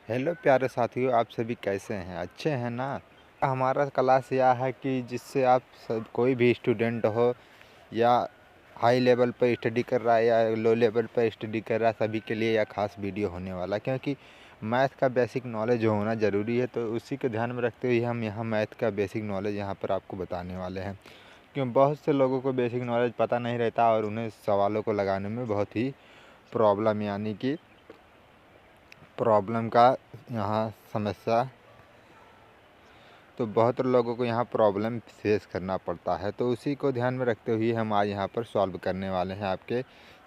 Hello प्यारे साथियों, आप सभी कैसे हैं? अच्छे हैं ना? हमारा क्लास यह है कि जिससे आप सब कोई भी स्टूडेंट हो या हाई लेवल पर स्टडी कर रहा है या लो लेवल पर स्टडी कर रहा है, सभी के लिए यह खास वीडियो होने वाला है। क्योंकि मैथ का बेसिक नॉलेज होना ज़रूरी है, तो उसी को ध्यान में रखते हुए हम यहाँ मैथ का बेसिक नॉलेज यहाँ पर आपको बताने वाले हैं। क्यों बहुत से लोगों को बेसिक नॉलेज पता नहीं रहता और उन्हें सवालों को लगाने में बहुत ही प्रॉब्लम यानी कि प्रॉब्लम का यहाँ समस्या, तो बहुत लोगों को यहाँ प्रॉब्लम फेस करना पड़ता है। तो उसी को ध्यान में रखते हुए हम आज यहाँ पर सॉल्व करने वाले हैं आपके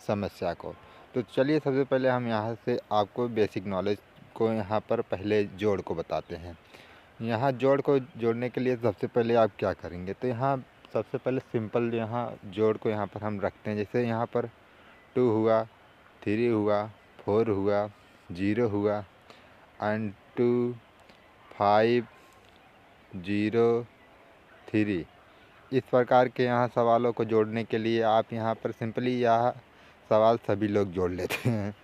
समस्या को। तो चलिए सबसे पहले हम यहाँ से आपको बेसिक नॉलेज को यहाँ पर पहले जोड़ को बताते हैं। यहाँ जोड़ को जोड़ने के लिए सबसे पहले आप क्या करेंगे, तो यहाँ सबसे पहले सिंपल यहाँ जोड़ को यहाँ पर हम रखते हैं। जैसे यहाँ पर 2 हुआ, 3 हुआ, 4 हुआ, 0 हुआ एंड 2, 5, 0, 3। इस प्रकार के यहाँ सवालों को जोड़ने के लिए आप यहाँ पर सिंपली यह सवाल सभी लोग जोड़ लेते हैं।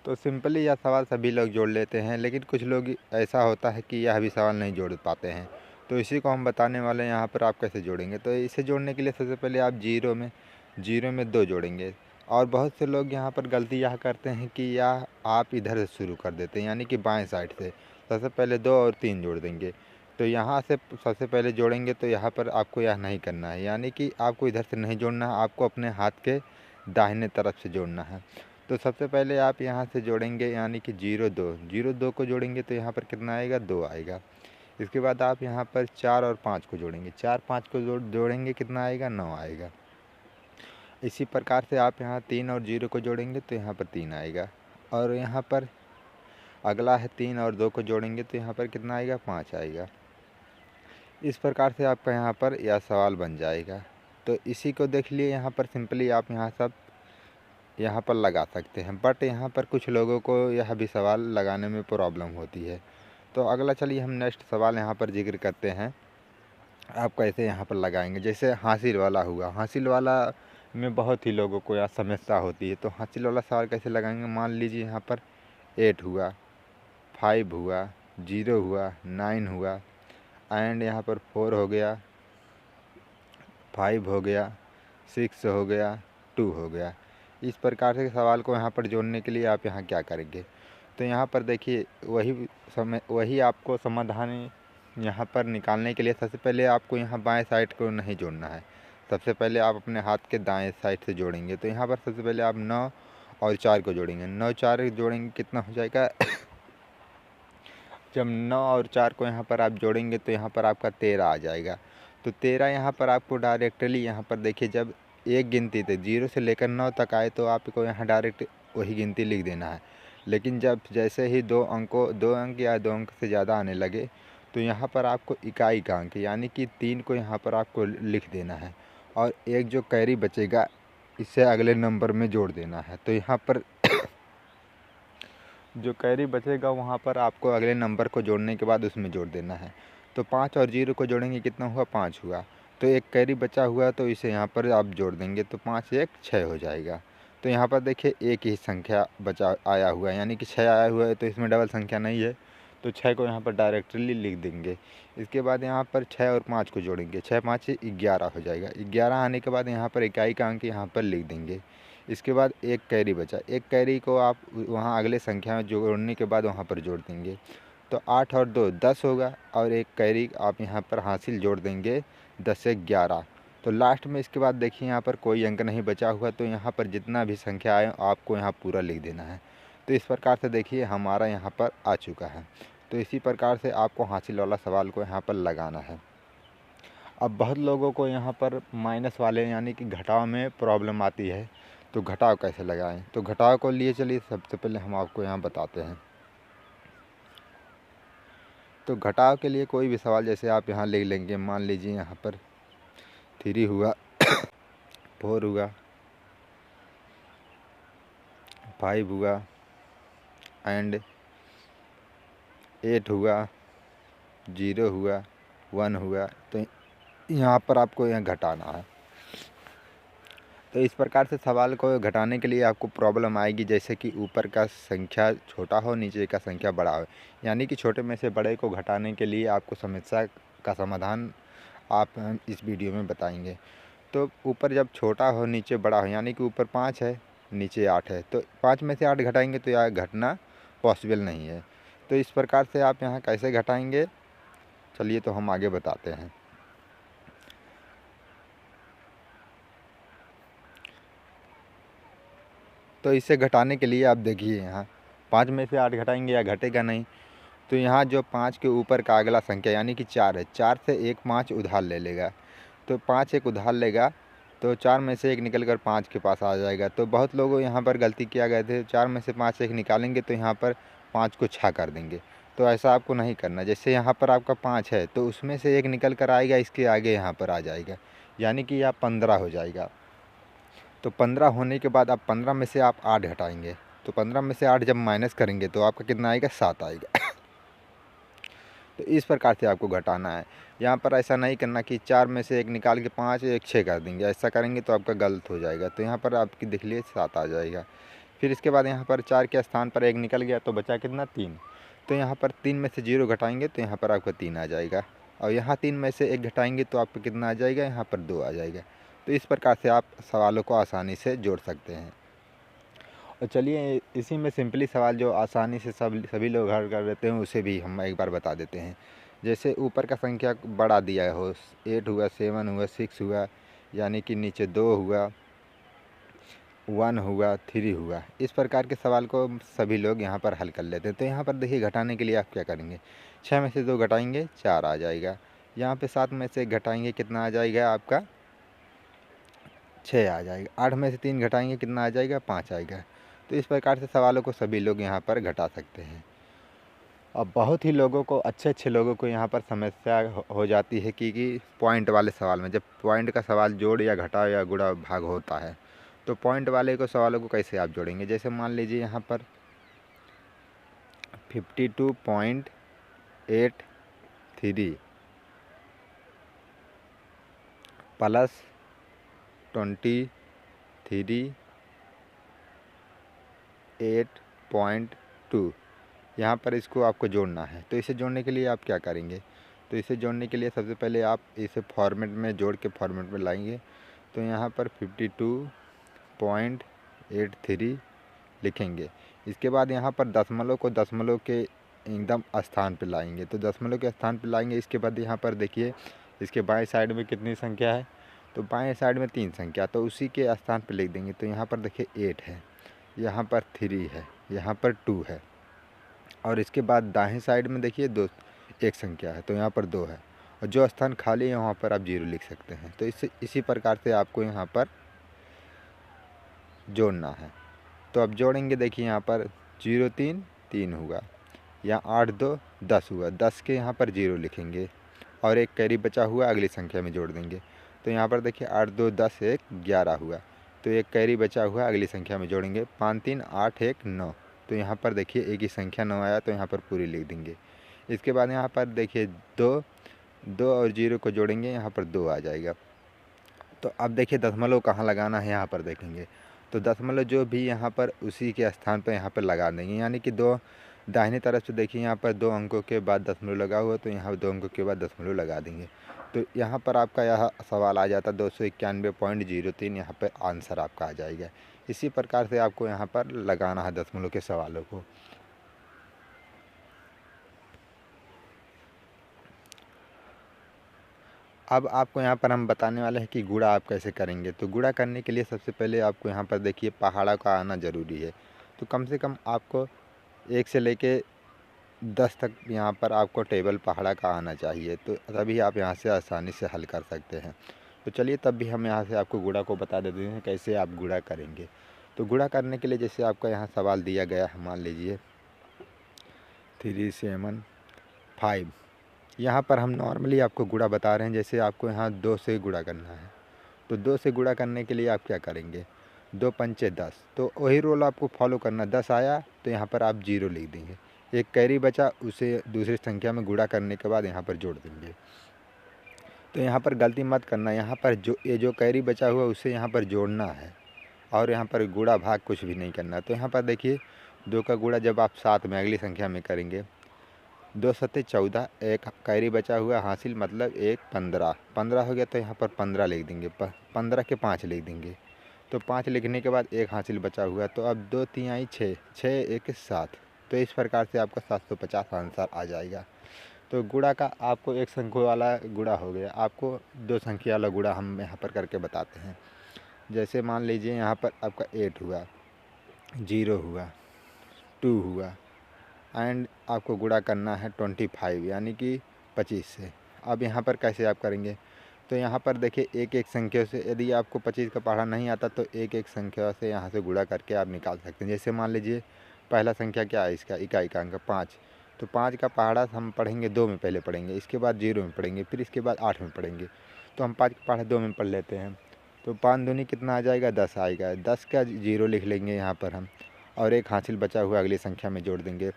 तो सिंपली यह सवाल सभी लोग जोड़ लेते हैं, लेकिन कुछ लोग ऐसा होता है कि यह भी सवाल नहीं जोड़ पाते हैं। तो इसी को हम बताने वाले हैं यहाँ पर आप कैसे जोड़ेंगे। तो इसे जोड़ने के लिए सबसे पहले आप जीरो में 2 जोड़ेंगे। और बहुत से लोग यहाँ पर गलती यह करते हैं कि यह आप इधर से शुरू कर देते हैं, यानी कि बाएं साइड से सबसे पहले 2 और 3 जोड़ देंगे। तो यहाँ से सबसे पहले जोड़ेंगे तो यहाँ पर आपको यह नहीं करना है, यानी कि आपको इधर से नहीं जोड़ना है, आपको अपने हाथ के दाहिने तरफ से जोड़ना है। तो सबसे पहले आप यहाँ से जोड़ेंगे, यानी कि 0 2 को जोड़ेंगे तो यहाँ पर कितना आएगा, 2 आएगा। इसके बाद आप यहाँ पर 4 और 5 को जोड़ेंगे, 4 5 को जोड़ेंगे कितना आएगा, 9 आएगा। इसी प्रकार से आप यहाँ 3 और 0 को जोड़ेंगे तो यहाँ पर 3 आएगा। और यहाँ पर अगला है 3 और 2 को जोड़ेंगे तो यहाँ पर कितना आएगा, 5 आएगा। इस प्रकार से आपका यहाँ पर यह सवाल बन जाएगा। तो इसी को देख लिए, यहाँ पर सिंपली आप यहाँ पर लगा सकते हैं। बट यहाँ पर कुछ लोगों को यह भी सवाल लगाने में प्रॉब्लम होती है। तो अगला चलिए हम नेक्स्ट सवाल यहाँ पर जिक्र करते हैं, आप कैसे यहाँ पर लगाएंगे। जैसे हासिल वाला हुआ, हासिल वाला में बहुत ही लोगों को यह समस्या होती है। तो हासिल वाला सवाल कैसे लगाएंगे, मान लीजिए यहाँ पर 8 हुआ, 5 हुआ, 0 हुआ, 9 हुआ एंड यहाँ पर 4 हो गया, 5 हो गया, 6 हो गया, 2 हो गया। इस प्रकार से सवाल को यहाँ पर जोड़ने के लिए आप यहाँ क्या करेंगे, तो यहाँ पर देखिए वही आपको समाधान यहाँ पर निकालने के लिए सबसे पहले आपको यहाँ बाएं साइड को नहीं जोड़ना है। सबसे पहले आप अपने हाथ के दाएं साइड से जोड़ेंगे। तो यहाँ पर सबसे पहले आप 9 और 4 को जोड़ेंगे। 9 4 जोड़ेंगे कितना हो जाएगा जब 9 और 4 को यहाँ पर आप जोड़ेंगे तो यहाँ पर आपका 13 आ जाएगा। तो 13 यहाँ पर आपको डायरेक्टली यहाँ पर देखिए, जब एक गिनती थे 0 से लेकर 9 तक आए तो आपको यहाँ डायरेक्ट वही गिनती लिख देना है। लेकिन जब जैसे ही 2 अंक या 2 अंक से ज़्यादा आने लगे तो यहाँ पर आपको इकाई का अंक यानी कि 3 को यहाँ पर आपको लिख देना है और एक जो कैरी बचेगा इसे अगले नंबर में जोड़ देना है। तो यहाँ पर जो कैरी बचेगा वहाँ पर आपको अगले नंबर को जोड़ने के बाद उसमें जोड़ देना है। तो 5 और 0 को जोड़ेंगे कितना हुआ, 5 हुआ। तो एक कैरी बचा हुआ तो इसे यहाँ पर आप जोड़ देंगे तो 5 1 6 हो जाएगा। तो यहाँ पर देखिए एक ही संख्या बचा आया हुआ है, यानी कि 6 आया हुआ है, तो इसमें डबल संख्या नहीं है तो 6 को यहाँ पर डायरेक्टली लिख देंगे। इसके बाद यहाँ पर 6 और 5 को जोड़ेंगे, 6 5 11 हो जाएगा। 11 आने के बाद यहाँ पर इकाई का अंक यहाँ पर लिख देंगे। इसके बाद एक कैरी बचा, एक कैरी को आप वहाँ अगले संख्या में जोड़ने के बाद वहाँ पर जोड़ देंगे। तो 8 और 2 10 होगा और एक कैरी आप यहाँ पर हासिल जोड़ देंगे 10 से 11। तो लास्ट में इसके बाद देखिए यहाँ पर कोई अंक नहीं बचा हुआ, तो यहाँ पर जितना भी संख्या आए आपको यहाँ पूरा लिख देना है। तो इस प्रकार से देखिए हमारा यहाँ पर आ चुका है। तो इसी प्रकार से आपको हासिल वाला सवाल को यहाँ पर लगाना है। अब बहुत लोगों को यहाँ पर माइनस वाले यानी कि घटाव में प्रॉब्लम आती है, तो घटाव कैसे लगाएं। तो घटाव को लिए चलिए सबसे पहले हम आपको यहाँ बताते हैं। तो घटाव के लिए कोई भी सवाल जैसे आप यहाँ लिख लेंगे, मान लीजिए यहाँ पर 3 हुआ, 4 हुआ, 5 हुआ एंड 8 हुआ, 0 हुआ, 1 हुआ। तो यहाँ पर आपको यहाँ घटाना है। तो इस प्रकार से सवाल को घटाने के लिए आपको प्रॉब्लम आएगी, जैसे कि ऊपर का संख्या छोटा हो, नीचे का संख्या बड़ा हो, यानी कि छोटे में से बड़े को घटाने के लिए आपको समस्या का समाधान आप हम इस वीडियो में बताएंगे। तो ऊपर जब छोटा हो नीचे बड़ा हो, यानी कि ऊपर 5 है नीचे 8 है, तो 5 में से 8 घटाएंगे तो यह घटना पॉसिबल नहीं है। तो इस प्रकार से आप यहाँ कैसे घटाएंगे, चलिए तो हम आगे बताते हैं। तो इसे घटाने के लिए आप देखिए, यहाँ 5 में से 8 घटाएंगे या घटेगा नहीं। तो यहाँ जो 5 के ऊपर का अगला संख्या यानी कि 4 है, 4 से एक 5 उधार ले लेगा, तो 5 एक उधार लेगा तो 4 में से एक निकल कर 5 के पास आ जाएगा। तो बहुत लोगों यहाँ पर गलती किया गए थे, 4 में से 5 एक निकालेंगे तो यहाँ पर 5 को 6 कर देंगे। तो ऐसा आपको नहीं करना। जैसे यहाँ पर आपका 5 है तो उसमें से एक निकल कर आएगा, इसके आगे यहाँ पर आ जाएगा, यानी कि यह 15 हो जाएगा। तो 15 होने के बाद अब 15 में से आप 8 घटाएंगे, तो 15 में से 8 जब माइनस करेंगे तो आपका कितना आएगा, 7 आएगा। तो इस प्रकार से आपको घटाना है। यहाँ पर ऐसा नहीं करना कि 4 में से एक निकाल के 5 एक 6 कर देंगे, ऐसा करेंगे तो आपका गलत हो जाएगा। तो यहाँ पर आपकी देख लिए 7 आ जाएगा। फिर इसके बाद यहाँ पर 4 के स्थान पर एक निकल गया तो बचा कितना, 3। तो यहाँ पर 3 में से 0 घटाएंगे तो यहाँ पर आपका 3 आ जाएगा, और यहाँ 3 में से 1 घटाएंगे तो आपको कितना आ जाएगा, यहाँ पर 2 आ जाएगा। तो इस प्रकार से आप सवालों को आसानी से जोड़ सकते हैं। और चलिए इसी में सिंपली सवाल जो आसानी से सभी लोग हल कर देते हैं उसे भी हम एक बार बता देते हैं। जैसे ऊपर का संख्या बड़ा दिया हो, 8 हुआ, 7 हुआ, 6 हुआ, यानी कि नीचे 2 हुआ, 1 हुआ, 3 हुआ, इस प्रकार के सवाल को सभी लोग यहाँ पर हल कर लेते हैं। तो यहाँ पर देखिए घटाने के लिए आप क्या करेंगे, 6 में से 2 घटाएंगे 4 आ जाएगा, यहाँ पे 7 में से घटाएंगे कितना आ जाएगा आपका, 6 आ जाएगा, 8 में से 3 घटाएंगे कितना आ जाएगा, 5 आएगा। तो इस प्रकार से सवालों को सभी लोग यहाँ पर घटा सकते हैं। अब बहुत ही लोगों को, अच्छे लोगों को यहाँ पर समस्या हो जाती है कि पॉइंट वाले सवाल में, जब पॉइंट का सवाल जोड़ या घटा या गुणा भाग होता है, तो पॉइंट वाले को सवालों को कैसे आप जोड़ेंगे। जैसे मान लीजिए यहाँ पर 52.83 प्लस 23.8.2, यहाँ पर इसको आपको जोड़ना है। तो इसे जोड़ने के लिए आप क्या करेंगे, तो इसे जोड़ने के लिए सबसे पहले आप इसे फॉर्मेट में जोड़ के फॉर्मेट में लाएंगे। तो यहाँ पर 52.83 लिखेंगे। इसके बाद यहाँ पर दशमलव को दशमलव के एकदम स्थान पर लाएंगे, तो दशमलव के स्थान पर लाएंगे। इसके बाद यहाँ पर देखिए इसके बाएं साइड में कितनी संख्या है, तो बाएं साइड में 3 संख्या, तो उसी के स्थान पर लिख देंगे। तो यहाँ पर देखिए 8 है, यहाँ पर 3 है, यहाँ पर 2 है, और इसके बाद दाहिने साइड में देखिए 2 एक संख्या है, तो यहाँ पर 2 है, और जो स्थान खाली है वहाँ पर आप 0 लिख सकते हैं। तो इसी प्रकार से आपको यहाँ पर जोड़ना है। तो अब जोड़ेंगे, देखिए यहाँ पर 0 3 3 हुआ, यहाँ 8 2 10 हुआ, 10 के यहाँ पर 0 लिखेंगे और एक कैरी बचा हुआ अगली संख्या में जोड़ देंगे। तो यहाँ पर देखिए 8 2 10 1 11 हुआ, तो एक कैरी बचा हुआ अगली संख्या में जोड़ेंगे। 5 3 8 1 9, तो यहाँ पर देखिए एक ही संख्या 9 आया, तो यहाँ पर पूरी लिख देंगे। इसके बाद यहाँ पर देखिए 2 2 और 0 को जोड़ेंगे, यहाँ पर 2 आ जाएगा। तो अब देखिए दशमलव कहाँ लगाना है, यहाँ पर देखेंगे तो दशमलव जो भी यहाँ पर उसी के स्थान पर यहाँ पर लगा देंगे, यानी कि 2 दाहिने तरफ से देखिए यहाँ पर 2 अंकों के बाद दशमलव लगा हुआ, तो यहाँ 2 अंकों के बाद दशमलव लगा देंगे। तो यहाँ पर आपका यह सवाल आ जाता 291.03, यहाँ पर आंसर आपका आ जाएगा। इसी प्रकार से आपको यहाँ पर लगाना है दशमलव के सवालों को। अब आपको यहाँ पर हम बताने वाले हैं कि गुणा आप कैसे करेंगे। तो गुणा करने के लिए सबसे पहले आपको यहाँ पर देखिए पहाड़ा का आना ज़रूरी है। तो कम से कम आपको 1 से लेके 10 तक यहाँ पर आपको टेबल पहाड़ा का आना चाहिए, तो तभी आप यहाँ से आसानी से हल कर सकते हैं। तो चलिए तब भी हम यहाँ से आपको गुणा को बता देते हैं कैसे आप गुणा करेंगे। तो गुणा करने के लिए जैसे आपका यहाँ सवाल दिया गया है, मान लीजिए 3 7 5, यहाँ पर हम नॉर्मली आपको गुणा बता रहे हैं। जैसे आपको यहाँ 2 से गुणा करना है, तो 2 से गुणा करने के लिए आप क्या करेंगे, 2 पंचे 10, तो वही रोल आपको फॉलो करना। 10 आया तो यहाँ पर आप 0 लिख देंगे, एक कैरी बचा उसे दूसरी संख्या में गुणा करने के बाद यहाँ पर जोड़ देंगे। तो यहाँ पर गलती मत करना, यहाँ पर ये जो कैरी बचा हुआ उसे यहाँ पर जोड़ना है और यहाँ पर गुणा भाग कुछ भी नहीं करना। तो यहाँ पर देखिए 2 का गुणा जब आप साथ में अगली संख्या में करेंगे, 2 सत्ते 14, एक कैरी बचा हुआ हासिल मतलब 1 15, 15 हो गया तो यहाँ पर 15 लिख देंगे, 15 के 5 लिख देंगे। तो 5 लिखने के बाद एक हासिल बचा हुआ, तो अब 2 तिहाई 6, 6 1 7। तो इस प्रकार से आपका 750 आंसर आ जाएगा। तो गुणा का आपको एक संख्या वाला गुणा हो गया, आपको 2 संख्या वाला गुणा हम यहाँ पर करके बताते हैं। जैसे मान लीजिए यहाँ पर आपका 8 हुआ, 0 हुआ, 2 हुआ एंड आपको गुणा करना है 25 यानी कि 25 से। अब यहाँ पर कैसे आप करेंगे, तो यहाँ पर देखिए एक एक संख्या से, यदि आपको 25 का पढ़ा नहीं आता तो एक एक संख्या से यहाँ से गुणा करके आप निकाल सकते हैं। जैसे मान लीजिए पहला संख्या क्या है इसका, इकाई का अंक 5, तो 5 का पहाड़ा हम पढ़ेंगे 2 में, पहले पढ़ेंगे, इसके बाद 0 में पढ़ेंगे, फिर इसके बाद 8 में पढ़ेंगे। तो हम 5 का पहाड़ा 2 में पढ़ लेते हैं, तो 5 दूनी कितना आ जाएगा, 10 आएगा। 10 का 0 लिख लेंगे यहाँ पर हम, और एक हासिल बचा हुआ अगली संख्या में जोड़ देंगे।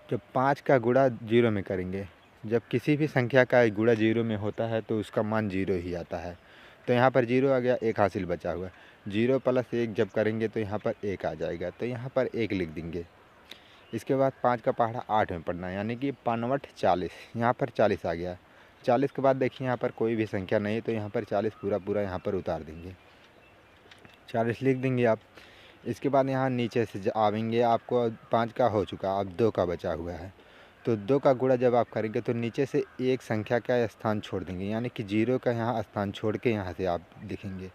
जब 5 का गुणा 0 में करेंगे, जब किसी भी संख्या का गुणा 0 में होता है तो उसका मान 0 ही आता है। तो यहाँ पर 0 आ गया, एक हासिल बचा हुआ, 0 + 1 जब करेंगे तो यहाँ पर 1 आ जाएगा, तो यहाँ पर 1 लिख देंगे। इसके बाद 5 का पहाड़ा 8 में पढ़ना है यानी कि 5 × 40, यहाँ पर 40 आ गया। 40 के बाद देखिए यहाँ पर कोई भी संख्या नहीं है, तो यहाँ पर 40 पूरा पूरा यहाँ पर उतार देंगे, 40 लिख देंगे आप। इसके बाद यहाँ नीचे से आवेंगे, आपको 5 का हो चुका, अब 2 का बचा हुआ है। तो 2 का गुणा जब आप करेंगे तो नीचे से एक संख्या का स्थान छोड़ देंगे, यानी कि 0 का यहाँ स्थान छोड़ के यहाँ से आप लिखेंगे।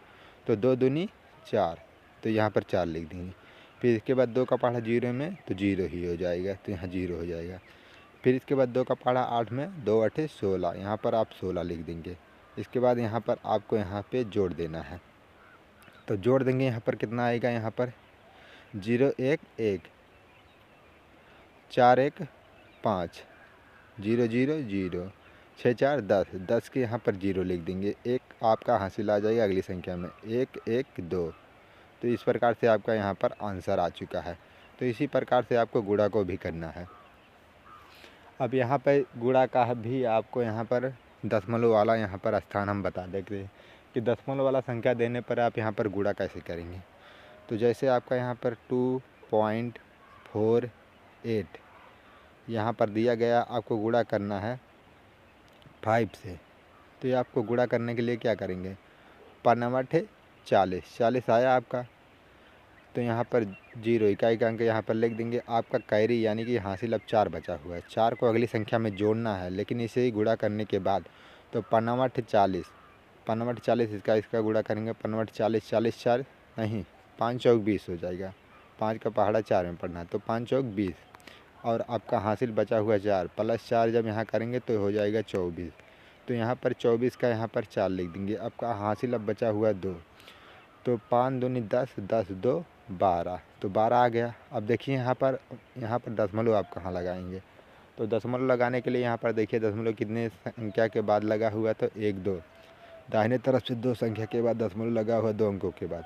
तो 2 दूनी 4, तो यहाँ पर 4 लिख देंगे। फिर इसके बाद 2 का पहाड़ा 0 में तो 0 ही हो जाएगा, तो यहाँ 0 हो जाएगा। फिर इसके बाद 2 का पहाड़ा 8 में, 2 × 8 = 16, यहाँ पर आप 16 लिख देंगे। इसके बाद यहाँ पर आपको यहाँ पे जोड़ देना है, तो जोड़ देंगे। यहाँ पर कितना आएगा, यहाँ पर 0 1 1, 4 1 5, 0 0 0, 6 4 10, 10 के यहाँ पर 0 लिख देंगे, एक आपका हासिल आ जाएगा अगली संख्या में, 1 1 2। तो इस प्रकार से आपका यहाँ पर आंसर आ चुका है। तो इसी प्रकार से आपको गुणा को भी करना है। अब यहाँ पर गुणा का भी आपको यहाँ पर दशमलव वाला यहाँ पर स्थान हम बता देते हैं कि दशमलव वाला संख्या देने पर आप यहाँ पर गुणा कैसे करेंगे। तो जैसे आपका यहाँ पर 2.48 यहाँ पर दिया गया, आपको गुणा करना है 5 से। तो ये आपको गुणा करने के लिए क्या करेंगे, 5 × 40, 40 आया आपका, तो यहाँ पर 0 इकाई का अंक यहाँ पर लिख देंगे। आपका कैरी यानी कि हासिल अब 4 बचा हुआ है, 4 को अगली संख्या में जोड़ना है, लेकिन इसे ही गुणा करने के बाद तो 5 × 40, 5 × 40 इसका गुणा करेंगे, 5 × 40, 40 4 नहीं, 5 चौक 20 हो जाएगा। 5 का पहाड़ा 4 में पढ़ना है, तो 5 चौक 20, और आपका हासिल बचा हुआ 4 + 4 जब यहाँ करेंगे तो हो जाएगा 24। तो यहाँ पर 24 का यहाँ पर 4 लिख देंगे। आपका हासिल अब बचा हुआ 2, तो 5 दूनी 10, 10 2 12, तो 12 आ गया। अब देखिए यहाँ पर दशमलव आप कहाँ लगाएंगे, तो दशमलव लगाने के लिए यहाँ पर देखिए दशमलव कितने संख्या के बाद लगा हुआ, तो 1 2, दाहिने तरफ से 2 संख्या के बाद दशमलव लगा हुआ 2 अंकों के बाद।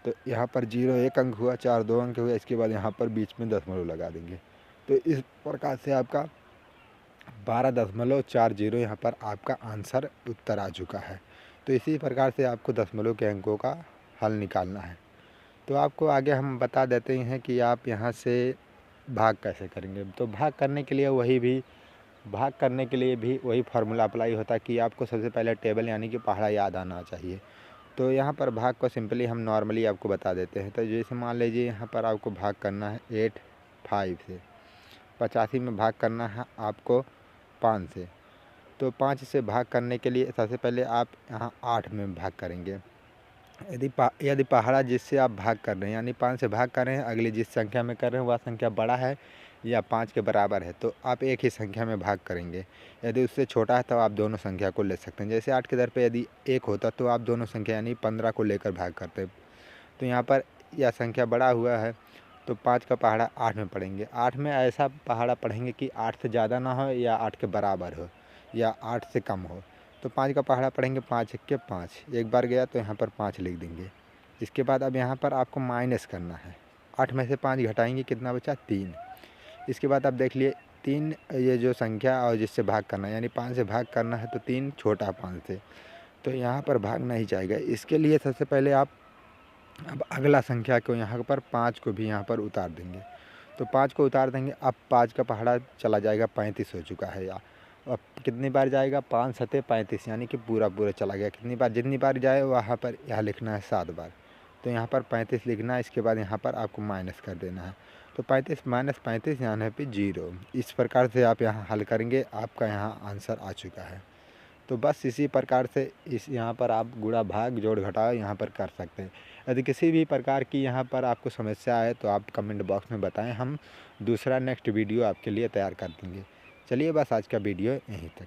तो यहाँ पर 0 1 अंक हुआ, 4 2 अंक हुआ, इसके बाद यहाँ पर बीच में दशमलव लगा देंगे। तो इस प्रकार से आपका 12.40 यहाँ पर आपका आंसर उत्तर आ चुका है। तो इसी प्रकार से आपको दशमलव के अंकों का हल निकालना है। तो आपको आगे हम बता देते हैं कि आप यहाँ से भाग कैसे करेंगे। तो भाग करने के लिए भी वही फार्मूला अप्लाई होता है कि आपको सबसे पहले टेबल यानी कि पहाड़ा याद आना चाहिए। तो यहाँ पर भाग को सिंपली हम नॉर्मली आपको बता देते हैं। तो जैसे मान लीजिए यहाँ पर आपको भाग करना है 85 से, 85 में भाग करना है आपको 5 से। तो 5 से भाग करने के लिए सबसे पहले आप यहाँ 8 में भाग करेंगे। यदि पहाड़ा जिससे आप भाग कर रहे हैं यानी 5 से भाग कर रहे हैं, अगली जिस संख्या में कर रहे हैं वह संख्या बड़ा है या 5 के बराबर है, तो आप एक ही संख्या में भाग करेंगे। यदि उससे छोटा है तो आप दोनों संख्या को ले सकते हैं। जैसे 8 के दर पे यदि 1 होता तो आप दोनों संख्या यानी 15 को लेकर भाग करते। तो यहाँ पर यह संख्या बड़ा हुआ है, तो 5 का पहाड़ा 8 में पढ़ेंगे। 8 में ऐसा पहाड़ा पढ़ेंगे कि 8 से ज़्यादा ना हो या 8 के बराबर हो या 8 से कम हो। तो 5 का पहाड़ा पढ़ेंगे, 5 1 के 5, एक बार गया तो यहाँ पर 5 लिख देंगे। इसके बाद अब यहाँ पर आपको माइनस करना है, 8 में से 5 घटाएंगे, कितना बचा 3। इसके बाद आप देख लिए 3 ये जो संख्या और जिससे भाग करना है, यानी 5 से भाग करना है तो 3 छोटा 5 से, तो यहाँ पर भाग नहीं जाएगा। इसके लिए सबसे पहले आप अब अगला संख्या को यहाँ पर 5 को भी यहाँ पर उतार देंगे। तो 5 को उतार देंगे, अब 5 का पहाड़ा चला जाएगा 35 हो चुका है। या अब कितनी बार जाएगा, 5 सते 35, यानी कि पूरा पूरा चला गया। कितनी बार, जितनी बार जाए वहाँ पर यहाँ लिखना है 7 बार। तो यहाँ पर 35 लिखना है, इसके बाद यहाँ पर आपको माइनस कर देना है। तो 35 माइनस 35 यहाँ पे 0। इस प्रकार से आप यहाँ हल करेंगे, आपका यहाँ आंसर आ चुका है। तो बस इसी प्रकार से इस यहाँ पर आप गुणा भाग जोड़ घटाव यहाँ पर कर सकते हैं। यदि किसी भी प्रकार की यहाँ पर आपको समस्या आए तो आप कमेंट बॉक्स में बताएं, हम दूसरा नेक्स्ट वीडियो आपके लिए तैयार कर देंगे। चलिए बस आज का वीडियो यहीं तक।